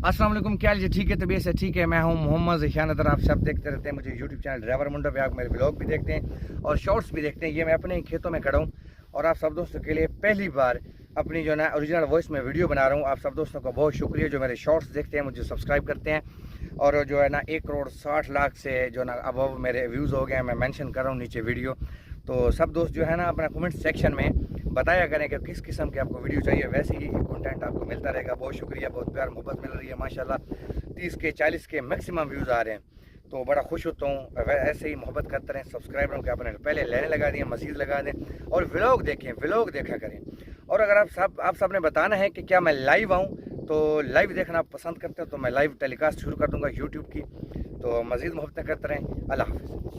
अस्सलाम वालेकुम, क्या हाल जी? ठीक है, तबीयत से ठीक है। मैं हूं मोहम्मद ज़िशान अदर। आप सब देखते रहते हैं मुझे यूट्यूब चैनल ड्राइवर मुंडा पे। आप मेरे ब्लॉग भी देखते हैं और शॉर्ट्स भी देखते हैं। ये मैं अपने खेतों में खड़ा हूं और आप सब दोस्तों के लिए पहली बार अपनी जो ना ओरिजिनल वॉइस में वीडियो बना रहा हूं। आप सब दोस्तों का बहुत शुक्रिया जो मेरे शॉर्ट्स देखते हैं, मुझे सब्सक्राइब करते हैं और जो है ना 1,60,00,000 से जो ना अब मेरे व्यूज़ हो गए हैं। मैं मेंशन कर रहा हूँ नीचे वीडियो। तो सब दोस्त जो है ना अपना कमेंट सेक्शन में बताया करें कि किस किस्म के आपको वीडियो चाहिए, वैसे ही कंटेंट आपको मिलता रहेगा। बहुत शुक्रिया, बहुत प्यार मोहब्बत मिल रही है माशाल्लाह। 30 के 40 के मैक्सिमम व्यूज़ आ रहे हैं, तो बड़ा खुश होता हूँ। ऐसे ही मोहब्बत करते रहें। सब्सक्राइबरों के अपने पहले लेने लगा दें, मज़ीद लगा दें और व्लॉग देखें, व्लॉग देखा करें। और अगर आप सब ने बताना है कि क्या मैं लाइव आऊँ, तो लाइव देखना आप पसंद करते हो तो मैं लाइव टेलीकास्ट शुरू कर दूँगा यूट्यूब की। तो मज़ीद मोहब्बतें करते रहें। अल्लाह हाफ़िज़।